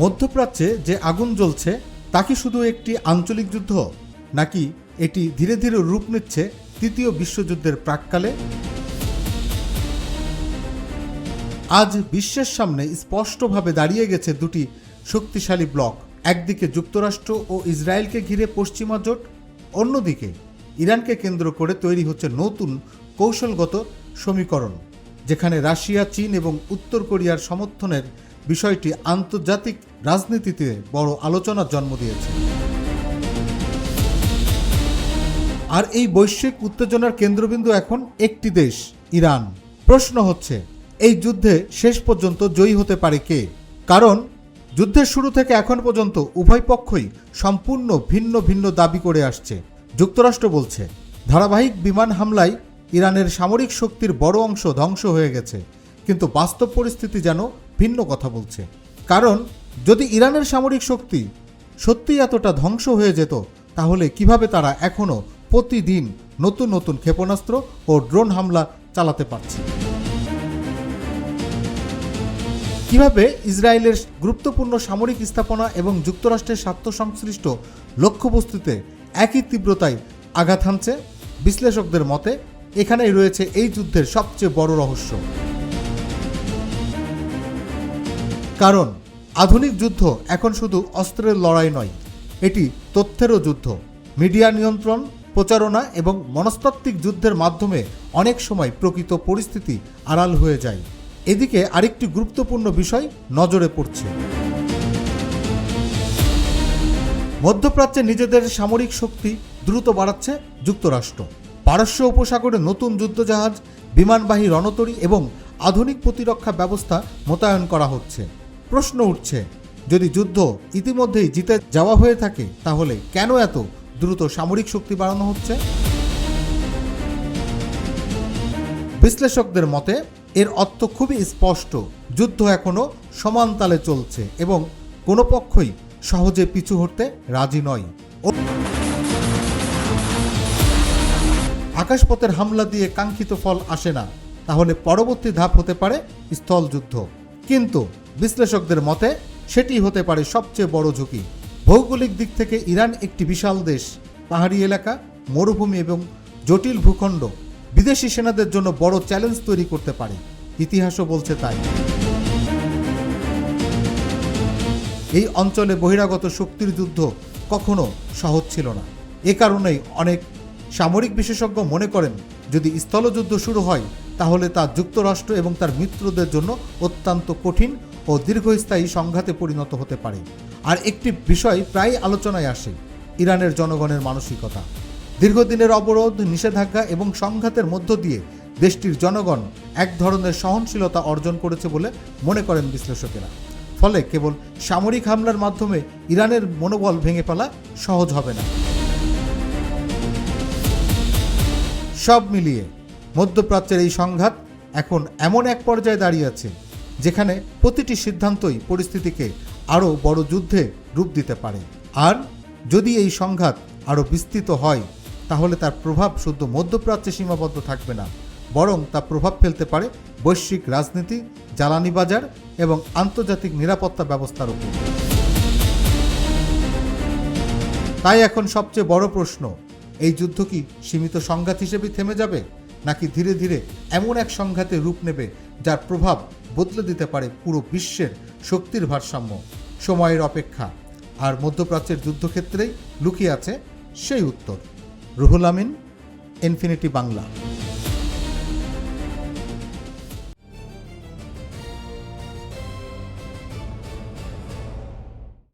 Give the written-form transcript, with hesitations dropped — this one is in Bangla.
মধ্যপ্রাচ্যে যে আগুন জ্বলছে তা কি শুধু একটি আঞ্চলিক যুদ্ধ, নাকি এটি ধীরে ধীরে রূপ নিচ্ছে তৃতীয় বিশ্বযুদ্ধের প্রাক্কালে? আজ বিশ্বের সামনে স্পষ্টভাবে দাঁড়িয়ে গেছে দুটি শক্তিশালী ব্লক। একদিকে যুক্তরাষ্ট্র ও ইসরায়েলকে ঘিরে পশ্চিমা জোট, অন্যদিকে ইরানকে কেন্দ্র করে তৈরি হচ্ছে নতুন কৌশলগত সমীকরণ, যেখানে রাশিয়া, চীন এবং উত্তর কোরিয়ার সমর্থনের বিষয়টি আন্তর্জাতিক রাজনীতিতে বড় আলোচনার জন্ম দিয়েছে। আর এই বৈশ্বিক উত্তেজনার কেন্দ্রবিন্দু এখন একটি দেশ, ইরান। প্রশ্ন হচ্ছে, এই যুদ্ধে শেষ পর্যন্ত জয়ী হতে পারে কে? কারণ যুদ্ধের শুরু থেকে এখন পর্যন্ত উভয় পক্ষই সম্পূর্ণ ভিন্ন ভিন্ন দাবি করে আসছে। যুক্তরাষ্ট্র বলছে, ধারাবাহিক বিমান হামলায় ইরানের সামরিক শক্তির বড় অংশ ধ্বংস হয়ে গেছে, কিন্তু বাস্তব পরিস্থিতি যেন ভিন্ন কথা বলছে। কারণ যদি ইরানের সামরিক শক্তি সত্যিই এতটা ধ্বংস হয়ে যেত, তাহলে কিভাবে তারা এখনও প্রতিদিন নতুন নতুন ক্ষেপণাস্ত্র ও ড্রোন হামলা চালাতে পারছে? কিভাবে ইসরায়েলের গুরুত্বপূর্ণ সামরিক স্থাপনা এবং যুক্তরাষ্ট্রের স্বার্থ সংশ্লিষ্ট লক্ষ্যবস্তুতে একই তীব্রতায় আঘাত হানছে? বিশ্লেষকদের মতে এখানেই রয়েছে এই যুদ্ধের সবচেয়ে বড় রহস্য। কারণ আধুনিক যুদ্ধ এখন শুধু অস্ত্রের লড়াই নয়, এটি তথ্যেরও যুদ্ধ। মিডিয়া নিয়ন্ত্রণ, প্রচারণা এবং মনস্তাত্ত্বিক যুদ্ধের মাধ্যমে অনেক সময় প্রকৃত পরিস্থিতি আড়াল হয়ে যায়। এদিকে আরেকটি গুরুত্বপূর্ণ বিষয় নজরে পড়ছে। মধ্যপ্রাচ্যে নিজেদের সামরিক শক্তি দ্রুত বাড়াচ্ছে যুক্তরাষ্ট্র। পারস্য উপসাগরে নতুন যুদ্ধজাহাজ, বিমানবাহী রণতরী এবং আধুনিক প্রতিরক্ষা ব্যবস্থা মোতায়েন করা হচ্ছে। প্রশ্ন উঠছে, যদি যুদ্ধ ইতিমধ্যেই জিতে যাওয়া হয়ে থাকে, তাহলে কেন এত দ্রুত সামরিক শক্তি বাড়ানো হচ্ছে? বিশ্লেষকদের মতে এর অর্থ খুবই স্পষ্ট। যুদ্ধ এখনো সমান তালে চলছে এবং কোনো পক্ষই সহজে পিছু হটতে রাজি নয়। আকাশপথের হামলা দিয়ে কাঙ্ক্ষিত ফল আসে না, তাহলে পরবর্তী ধাপ হতে পারে স্থলযুদ্ধ। কিন্তু বিশ্লেষকদের মতে সেটি হতে পারে সবচেয়ে বড় ঝুঁকি। ভৌগোলিক দিক থেকে ইরান একটি বিশাল দেশ। পাহাড়ি এলাকা, মরুভূমি এবং জটিল ভূখণ্ড বিদেশি সেনাদের জন্য বড় চ্যালেঞ্জ তৈরি করতে পারে। ইতিহাসও বলছে তাই। এই অঞ্চলে বহিরাগত শক্তির যুদ্ধ কখনো সহজ ছিল না। এ কারণেই অনেক সামরিক বিশেষজ্ঞ মনে করেন, যদি স্থলযুদ্ধ শুরু হয়, তাহলে তা যুক্তরাষ্ট্র এবং তার মিত্রদের জন্য অত্যন্ত কঠিন ও দীর্ঘস্থায়ী সংঘাতে পরিণত হতে পারে। আর একটি বিষয় প্রায় আলোচনায় আসে, ইরানের জনগণের মানসিকতা। দীর্ঘদিনের অবরোধ, নিষেধাজ্ঞা এবং সংঘাতের মধ্য দিয়ে দেশটির জনগণ এক ধরনের সহনশীলতা অর্জন করেছে বলে মনে করেন বিশ্লেষকেরা। ফলে কেবল সামরিক হামলার মাধ্যমে ইরানের মনোবল ভেঙে ফেলা সহজ হবে না। সব মিলিয়ে মধ্যপ্রাচ্যের এই সংঘাত এখন এমন এক পর্যায়ে দাঁড়িয়ে আছে, যেখানে প্রতিটি সিদ্ধান্তই পরিস্থিতিকে আরও বড় যুদ্ধে রূপ দিতে পারে। আর যদি এই সংঘাত আরও বিস্তৃত হয়, তাহলে তার প্রভাব শুধু মধ্যপ্রাচ্যে সীমাবদ্ধ থাকবে না, বরং তা প্রভাব ফেলতে পারে বৈশ্বিক রাজনীতি, জ্বালানি বাজার এবং আন্তর্জাতিক নিরাপত্তা ব্যবস্থার উপর। তাই এখন সবচেয়ে বড় প্রশ্ন, এই যুদ্ধ কি সীমিত সংঘাত হিসেবে থেমে যাবে, নাকি ধীরে ধীরে এমন এক সংঘাতে রূপ নেবে যার প্রভাব বদলে দিতে পারে পুরো বিশ্বের শক্তির ভারসাম্য? সময়ের অপেক্ষা। আর মধ্যপ্রাচ্যের যুদ্ধক্ষেত্রেই লুকিয়ে আছে সেই উত্তর। রুহুল আমিন, ইনফিনিটি বাংলা।